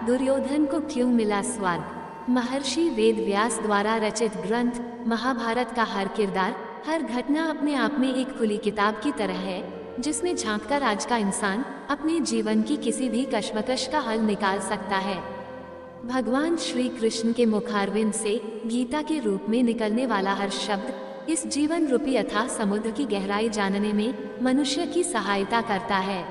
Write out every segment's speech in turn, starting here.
दुर्योधन को क्यों मिला स्वर्ग। महर्षि वेद व्यास द्वारा रचित ग्रंथ महाभारत का हर किरदार, हर घटना अपने आप में एक खुली किताब की तरह है, जिसमें झांककर आज का इंसान अपने जीवन की किसी भी कश्मकश का हल निकाल सकता है। भगवान श्री कृष्ण के मुखारविंद से गीता के रूप में निकलने वाला हर शब्द इस जीवन रूपी अथाह समुद्र की गहराई जानने में मनुष्य की सहायता करता है।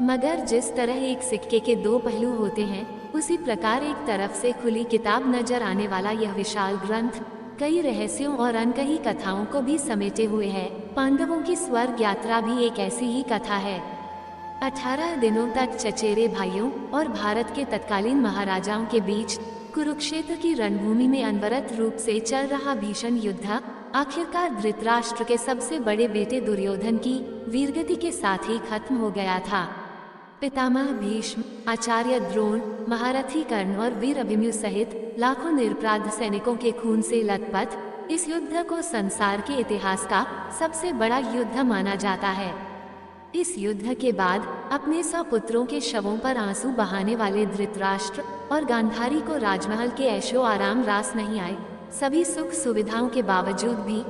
मगर जिस तरह एक सिक्के के दो पहलू होते हैं, उसी प्रकार एक तरफ से खुली किताब नजर आने वाला यह विशाल ग्रंथ कई रहस्यों और अनकही कथाओं को भी समेटे हुए है। पांडवों की स्वर्ग यात्रा भी एक ऐसी ही कथा है। 18 दिनों तक चचेरे भाइयों और भारत के तत्कालीन महाराजाओं के बीच कुरुक्षेत्र की रणभूमि में अनवरत रूप से चल रहा भीषण युद्ध आखिरकार धृतराष्ट्र के सबसे बड़े बेटे दुर्योधन की वीरगति के साथ ही खत्म हो गया था। पितामह भीष्म, आचार्य द्रोण, महारथी कर्ण और वीर अभिमन्यु सहित लाखों निरपराध सैनिकों के खून से लथपथ इस युद्ध को संसार के इतिहास का सबसे बड़ा युद्ध माना जाता है। इस युद्ध के बाद अपने 100 पुत्रों के शवों पर आंसू बहाने वाले धृतराष्ट्र और गांधारी को राजमहल के ऐशो आराम रास नहीं आए। सभी सुख सुविधाओं के बावजूद भी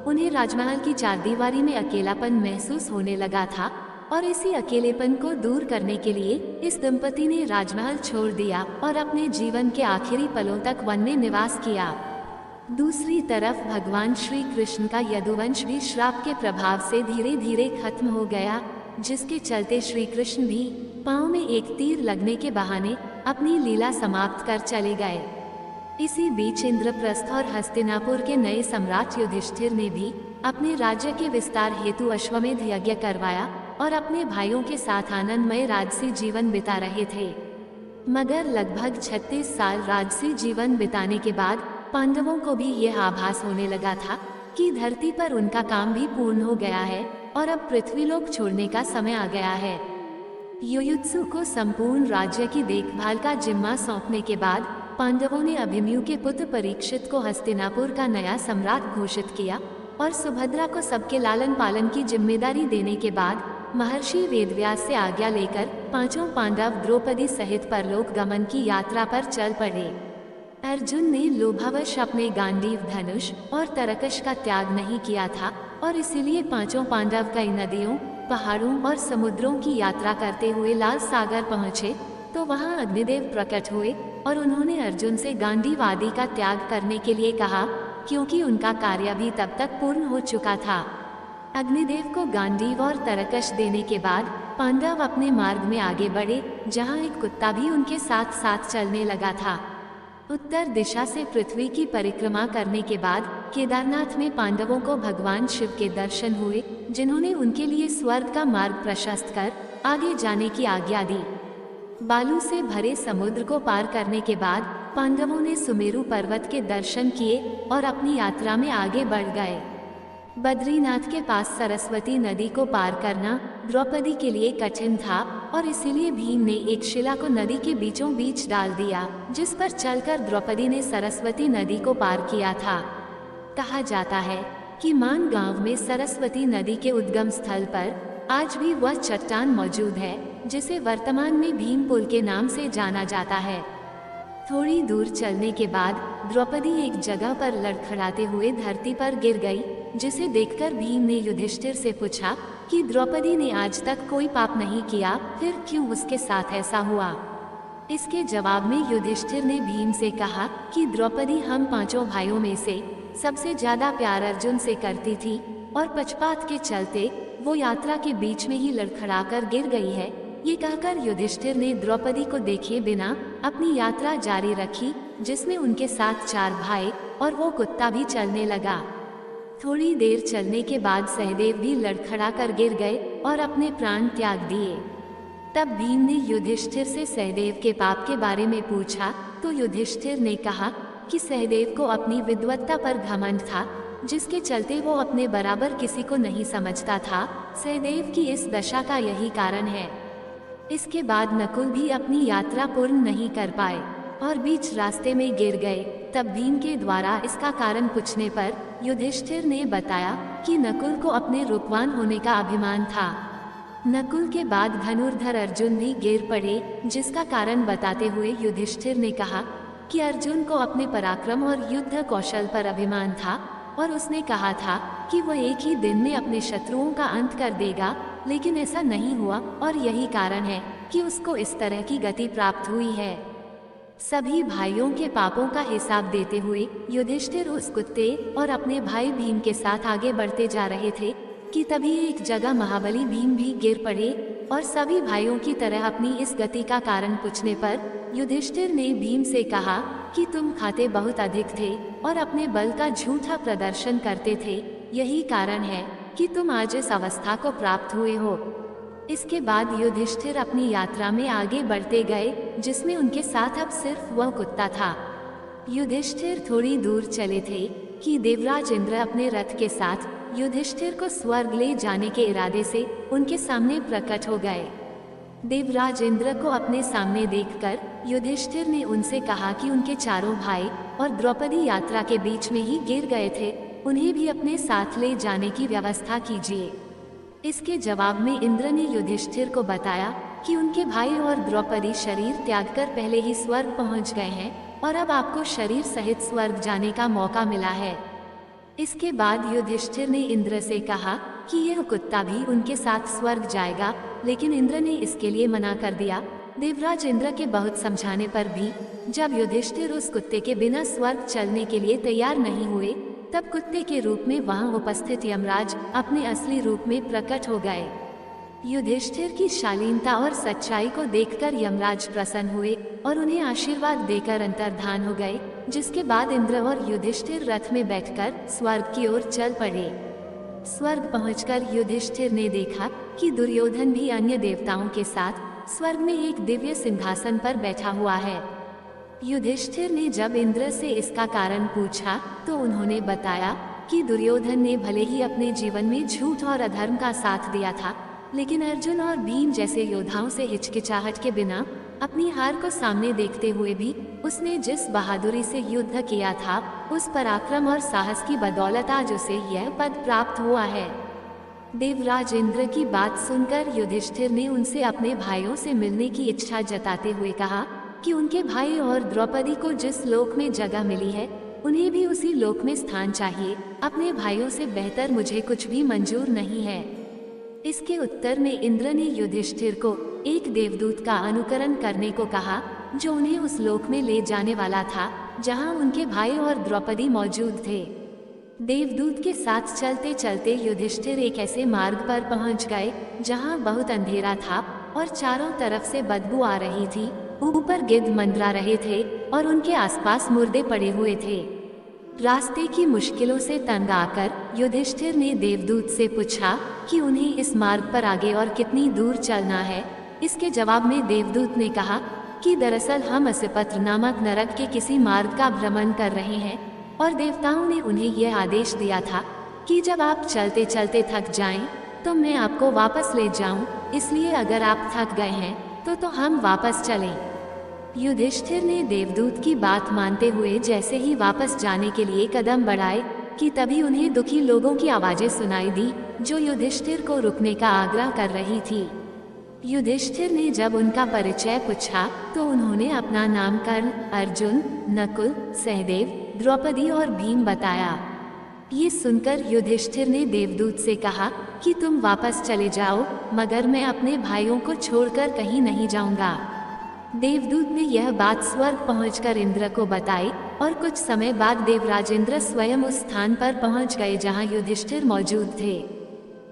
उन्हें राजमहल की चारदीवारी में अकेलापन महसूस होने लगा था, और इसी अकेलेपन को दूर करने के लिए इस दंपति ने राजमहल छोड़ दिया और अपने जीवन के आखिरी पलों तक वन में निवास किया। दूसरी तरफ भगवान श्री कृष्ण का यदुवंश भी श्राप के प्रभाव से धीरे धीरे खत्म हो गया, जिसके चलते श्री कृष्ण भी पांव में एक तीर लगने के बहाने अपनी लीला समाप्त कर चले गए। इसी बीच इंद्रप्रस्थ और हस्तिनापुर के नए सम्राट युधिष्ठिर ने भी अपने राज्य के विस्तार हेतु अश्वमेध यज्ञ करवाया और अपने भाइयों के साथ आनंदमय राजसी जीवन बिता रहे थे। मगर लगभग 36 साल राजसी जीवन बिताने के बाद पांडवों को भी यह आभास होने लगा था कि धरती पर उनका काम भी पूर्ण हो गया है और अब पृथ्वीलोक छोड़ने का समय आ गया है। युयुत्सु को संपूर्ण राज्य की देखभाल का जिम्मा सौंपने के बाद पांडवों ने अभिमन्यु के पुत्र परीक्षित को हस्तिनापुर का नया सम्राट घोषित किया और सुभद्रा को सबके लालन पालन की जिम्मेदारी देने के बाद महर्षि वेदव्यास से आज्ञा लेकर पांचों पांडव द्रौपदी सहित परलोक गमन की यात्रा पर चल पड़े। अर्जुन ने लोभावश अपने गांडीव धनुष और तरकश का त्याग नहीं किया था और इसीलिए पांचों पांडव कई नदियों, पहाड़ों और समुद्रों की यात्रा करते हुए लाल सागर पहुँचे तो वहाँ अग्निदेव प्रकट हुए और उन्होंने अर्जुन से गांडीव आदि का त्याग करने के लिए कहा, क्योंकि उनका कार्य भी तब तक पूर्ण हो चुका था। अग्निदेव को गांडीव और तरकश देने के बाद पांडव अपने मार्ग में आगे बढ़े, जहां एक कुत्ता भी उनके साथ साथ चलने लगा था। उत्तर दिशा से पृथ्वी की परिक्रमा करने के बाद केदारनाथ में पांडवों को भगवान शिव के दर्शन हुए, जिन्होंने उनके लिए स्वर्ग का मार्ग प्रशस्त कर आगे जाने की आज्ञा दी। बालू से भरे समुद्र को पार करने के बाद पांडवों ने सुमेरु पर्वत के दर्शन किए और अपनी यात्रा में आगे बढ़ गए। बद्रीनाथ के पास सरस्वती नदी को पार करना द्रौपदी के लिए कठिन था और इसीलिए भीम ने एक शिला को नदी के बीचों बीच डाल दिया, जिस पर चलकर द्रौपदी ने सरस्वती नदी को पार किया था। कहा जाता है कि मान गांव में सरस्वती नदी के उद्गम स्थल पर आज भी वह चट्टान मौजूद है, जिसे वर्तमान में भीम पुल के नाम से जाना जाता है। थोड़ी दूर चलने के बाद द्रौपदी एक जगह पर लड़खड़ाते हुए धरती पर गिर गई, जिसे देखकर भीम ने युधिष्ठिर से पूछा कि द्रौपदी ने आज तक कोई पाप नहीं किया, फिर क्यों उसके साथ ऐसा हुआ। इसके जवाब में युधिष्ठिर ने भीम से कहा कि द्रौपदी हम पांचों भाइयों में से सबसे ज्यादा प्यार अर्जुन से करती थी और पक्षपात के चलते वो यात्रा के बीच में ही लड़खड़ाकर गिर गई है। ये कहकर युधिष्ठिर ने द्रौपदी को देखे बिना अपनी यात्रा जारी रखी, जिसमें उनके साथ 4 भाई और वो कुत्ता भी चलने लगा। थोड़ी देर चलने के बाद सहदेव भी लड़खड़ा कर गिर गए और अपने प्राण त्याग दिए। तब भीम ने युधिष्ठिर से सहदेव के पाप के बारे में पूछा तो युधिष्ठिर ने कहा कि सहदेव को अपनी विद्वत्ता पर घमंड था, जिसके चलते वो अपने बराबर किसी को नहीं समझता था। सहदेव की इस दशा का यही कारण है। इसके बाद नकुल भी अपनी यात्रा पूर्ण नहीं कर पाए और बीच रास्ते में गिर गए। तब भीम के द्वारा इसका कारण पूछने पर युधिष्ठिर ने बताया कि नकुल को अपने रूपवान होने का अभिमान था। नकुल के बाद धनुर्धर अर्जुन भी गिर पड़े, जिसका कारण बताते हुए युधिष्ठिर ने कहा कि अर्जुन को अपने पराक्रम और युद्ध कौशल पर अभिमान था और उसने कहा था कि वह एक ही दिन में अपने शत्रुओं का अंत कर देगा, लेकिन ऐसा नहीं हुआ और यही कारण है कि उसको इस तरह की गति प्राप्त हुई है। सभी भाइयों के पापों का हिसाब देते हुए युधिष्ठिर उस कुत्ते और अपने भाई भीम के साथ आगे बढ़ते जा रहे थे कि तभी एक जगह महाबली भीम भी गिर पड़े और सभी भाइयों की तरह अपनी इस गति का कारण पूछने पर युधिष्ठिर ने भीम से कहा कि तुम खाते बहुत अधिक थे और अपने बल का झूठा प्रदर्शन करते थे, यही कारण है कि तुम आज इस अवस्था को प्राप्त हुए हो। इसके बाद युधिष्ठिर अपनी यात्रा में आगे बढ़ते गए, जिसमें उनके साथ अब सिर्फ वह कुत्ता था। युधिष्ठिर थोड़ी दूर चले थे कि देवराज इंद्र अपने रथ के साथ युधिष्ठिर को स्वर्ग ले जाने के इरादे से उनके सामने प्रकट हो गए। देवराज इंद्र को अपने सामने देखकर युधिष्ठिर ने उनसे कहा कि उनके चारों भाई और द्रौपदी यात्रा के बीच में ही गिर गए थे, उन्हें भी अपने साथ ले जाने की व्यवस्था कीजिए। इसके जवाब में इंद्र ने युधिष्ठिर को बताया कि उनके भाई और द्रौपदी शरीर त्याग कर पहले ही स्वर्ग पहुंच गए हैं और अब आपको शरीर सहित स्वर्ग जाने का मौका मिला है। इसके बाद युधिष्ठिर ने इंद्र से कहा कि यह कुत्ता भी उनके साथ स्वर्ग जाएगा, लेकिन इंद्र ने इसके लिए मना कर दिया। देवराज इंद्र के बहुत समझाने पर भी जब युधिष्ठिर उस कुत्ते के बिना स्वर्ग चलने के लिए तैयार नहीं हुए, तब कुत्ते के रूप में वहां उपस्थित यमराज अपने असली रूप में प्रकट हो गए। युधिष्ठिर की शालीनता और सच्चाई को देखकर यमराज प्रसन्न हुए और उन्हें आशीर्वाद देकर अंतर्धान हो गए, जिसके बाद इंद्र और युधिष्ठिर रथ में बैठकर स्वर्ग की ओर चल पड़े। स्वर्ग पहुंचकर युधिष्ठिर ने देखा कि दुर्योधन भी अन्य देवताओं के साथ स्वर्ग में एक दिव्य सिंहासन पर बैठा हुआ है। युधिष्ठिर ने जब इंद्र से इसका कारण पूछा तो उन्होंने बताया कि दुर्योधन ने भले ही अपने जीवन में झूठ और अधर्म का साथ दिया था, लेकिन अर्जुन और भीम जैसे योद्धाओं से हिचकिचाहट के बिना अपनी हार को सामने देखते हुए भी उसने जिस बहादुरी से युद्ध किया था, उस पराक्रम और साहस की बदौलत आज उसे यह पद प्राप्त हुआ है। देवराज इंद्र की बात सुनकर युधिष्ठिर ने उनसे अपने भाइयों से मिलने की इच्छा जताते हुए कहा कि उनके भाई और द्रौपदी को जिस लोक में जगह मिली है, उन्हें भी उसी लोक में स्थान चाहिए। अपने भाइयों से बेहतर मुझे कुछ भी मंजूर नहीं है। इसके उत्तर में इंद्र ने युधिष्ठिर को एक देवदूत का अनुकरण करने को कहा, जो उन्हें उस लोक में ले जाने वाला था जहां उनके भाई और द्रौपदी मौजूद थे। देवदूत के साथ चलते चलते युधिष्ठिर एक ऐसे मार्ग पर पहुंच गए जहां बहुत अंधेरा था और चारों तरफ से बदबू आ रही थी। ऊपर गिद्ध मंडरा रहे थे और उनके आसपास मुर्दे पड़े हुए थे। रास्ते की मुश्किलों से तंग आकर युधिष्ठिर ने देवदूत से पूछा कि उन्हें इस मार्ग पर आगे और कितनी दूर चलना है। इसके जवाब में देवदूत ने कहा कि दरअसल हम असपत्र नामक नरक के किसी मार्ग का भ्रमण कर रहे हैं और देवताओं ने उन्हें यह आदेश दिया था कि जब आप चलते चलते थक जाएं तो मैं आपको वापस ले जाऊं, इसलिए अगर आप थक गए हैं तो हम वापस चलें। युधिष्ठिर ने देवदूत की बात मानते हुए जैसे ही वापस जाने के लिए कदम बढ़ाए कि तभी उन्हें दुखी लोगों की आवाजें सुनाई दी, जो युधिष्ठिर को रुकने का आग्रह कर रही थी। युधिष्ठिर ने जब उनका परिचय पूछा तो उन्होंने अपना नामकरण अर्जुन, नकुल, सहदेव, द्रौपदी और भीम बताया। ये सुनकर युधिष्ठिर ने देवदूत से कहा कि तुम वापस चले जाओ, मगर मैं अपने भाइयों को छोड़कर कहीं नहीं जाऊंगा। देवदूत ने यह बात स्वर्ग पहुंचकर इंद्र को बताई और कुछ समय बाद देवराज इंद्र स्वयं उस स्थान पर पहुंच गए जहां युधिष्ठिर मौजूद थे।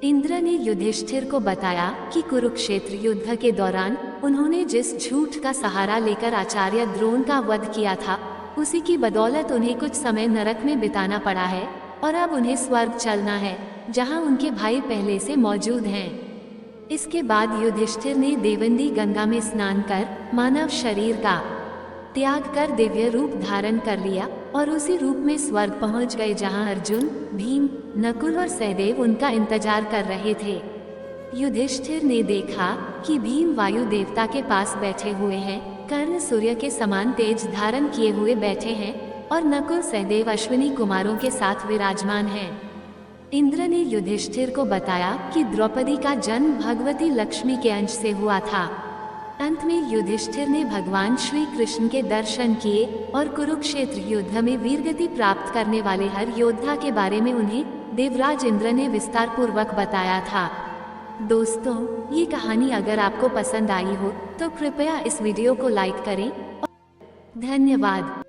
इंद्र ने युधिष्ठिर को बताया कि कुरुक्षेत्र युद्ध के दौरान उन्होंने जिस झूठ का सहारा लेकर आचार्य द्रोण का वध किया था, उसी की बदौलत उन्हें कुछ समय नरक में बिताना पड़ा है और अब उन्हें स्वर्ग चलना है, जहां उनके भाई पहले से मौजूद हैं। इसके बाद युधिष्ठिर ने देवंदी गंगा में स्नान कर मानव शरीर का त्याग कर दिव्य रूप धारण कर लिया और उसी रूप में स्वर्ग पहुंच गए जहां अर्जुन, भीम, नकुल और सहदेव उनका इंतजार कर रहे थे। युधिष्ठिर ने देखा कि भीम वायु देवता के पास बैठे हुए हैं, कर्ण सूर्य के समान तेज धारण किए हुए बैठे हैं और नकुल सहदेव अश्विनी कुमारों के साथ विराजमान हैं। इंद्र ने युधिष्ठिर को बताया कि द्रौपदी का जन्म भगवती लक्ष्मी के अंश से हुआ था। अंत में युधिष्ठिर ने भगवान श्री कृष्ण के दर्शन किए और कुरुक्षेत्र युद्ध में वीरगति प्राप्त करने वाले हर योद्धा के बारे में उन्हें देवराज इंद्र ने विस्तार पूर्वक बताया था। दोस्तों, ये कहानी अगर आपको पसंद आई हो तो कृपया इस वीडियो को लाइक करें। धन्यवाद।